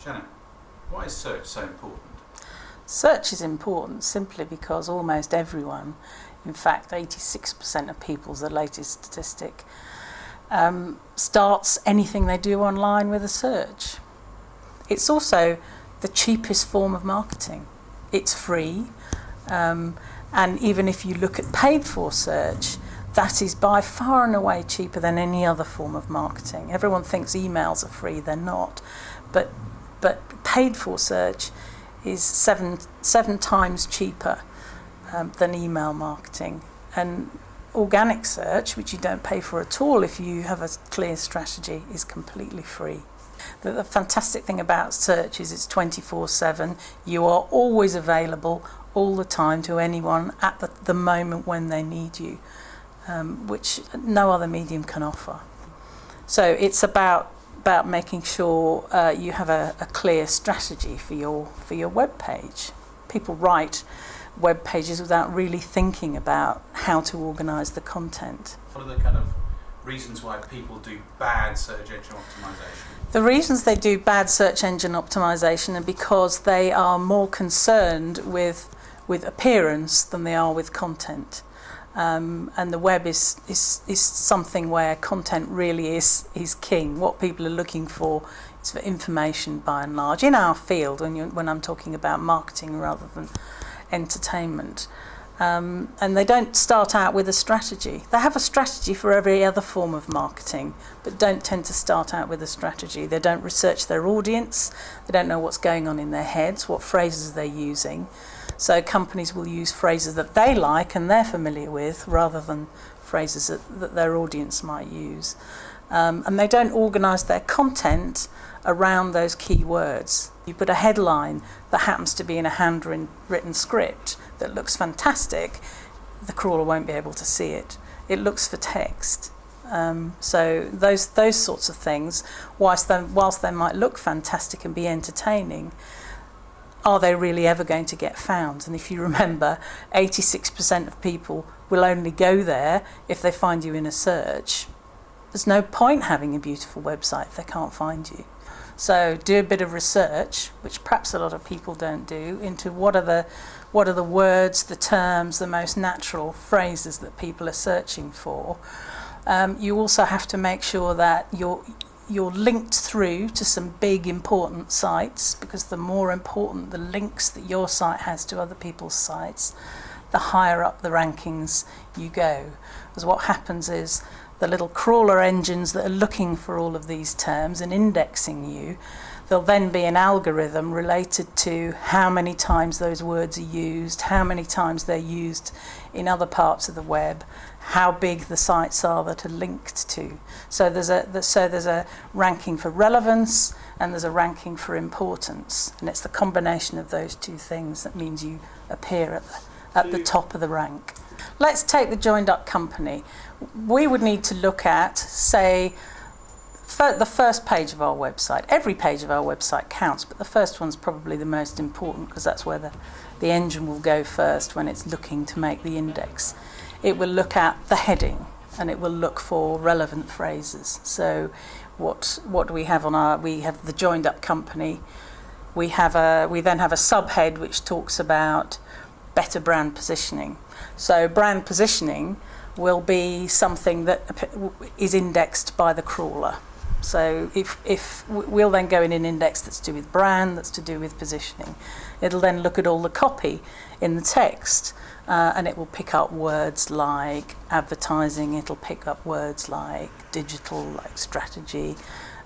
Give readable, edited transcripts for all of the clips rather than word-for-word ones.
Janet, why is search so important? Search is important simply because almost everyone, in fact 86% of people is the latest statistic, starts anything they do online with a search. It's also the cheapest form of marketing. It's free, and even if you look at paid for search, that is by far and away cheaper than any other form of marketing. Everyone thinks emails are free, they're not. But paid for search is seven times cheaper than email marketing. And organic search, which you don't pay for at all if you have a clear strategy, is completely free. The fantastic thing about search is it's 24/7. You are always available all the time to anyone at the moment when they need you, which no other medium can offer. So it's about making sure you have a clear strategy for your web page. People write web pages without really thinking about how to organise the content. What are the kind of reasons why people do bad search engine optimization? The reasons they do bad search engine optimization are because they are more concerned with appearance than they are with content. And the web is something where content really is king. What people are looking for is for information by and large. In our field, when I'm talking about marketing rather than entertainment. And they don't start out with a strategy. They have a strategy for every other form of marketing, but don't tend to start out with a strategy. They don't research their audience. They don't know what's going on in their heads, what phrases they're using. So companies will use phrases that they like and they're familiar with rather than phrases that their audience might use. And they don't organise their content around those keywords. You put a headline that happens to be in a handwritten script that looks fantastic, the crawler won't be able to see it. It looks for text. So those sorts of things, whilst they might look fantastic and be entertaining, are they really ever going to get found? And if you remember, 86% of people will only go there if they find you in a search. There's no point having a beautiful website if they can't find you. So do a bit of research, which perhaps a lot of people don't do, into what are the words, the terms, the most natural phrases that people are searching for. You also have to make sure that you're linked through to some big important sites, because the more important the links that your site has to other people's sites, the higher up the rankings you go. Because what happens is the little crawler engines that are looking for all of these terms and indexing you, there'll then be an algorithm related to how many times those words are used, how many times they're used in other parts of the web, how big the sites are that are linked to. So there's a ranking for relevance and there's a ranking for importance, and it's the combination of those two things that means you appear at the top of the rank. Let's take the joined up company. We would need to look at, say, the first page of our website. Every page of our website counts, but the first one's probably the most important because that's where the engine will go first when it's looking to make the index. It will look at the heading and it will look for relevant phrases. So what do we have on we have the joined up company. We then have a subhead which talks about better brand positioning. So brand positioning will be something that is indexed by the crawler. So if we'll then go in an index that's to do with brand, that's to do with positioning. It'll then look at all the copy in the text, and it will pick up words like advertising, it'll pick up words like digital, like strategy,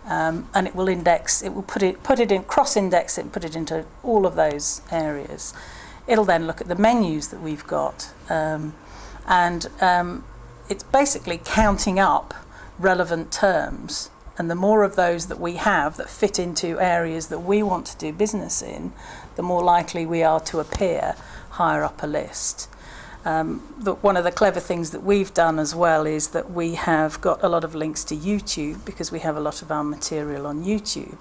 and it will index, it will put it in, cross-index it and put it into all of those areas. It'll then look at the menus that we've got, and it's basically counting up relevant terms. And the more of those that we have that fit into areas that we want to do business in, the more likely we are to appear higher up a list. One of the clever things that we've done as well is that we have got a lot of links to YouTube, because we have a lot of our material on YouTube.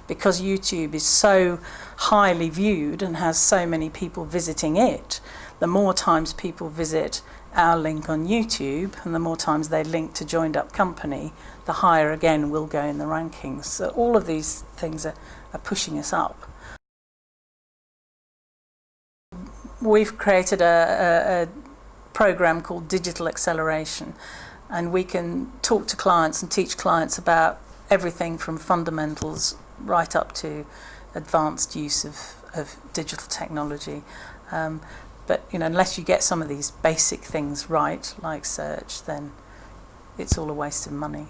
Because YouTube is so highly viewed and has so many people visiting it, the more times people visit our link on YouTube, and the more times they link to Joined Up Company, the higher again we'll go in the rankings. So all of these things are pushing us up. We've created a program called Digital Acceleration, and we can talk to clients and teach clients about everything from fundamentals right up to advanced use of digital technology. But unless you get some of these basic things right, like search, then it's all a waste of money.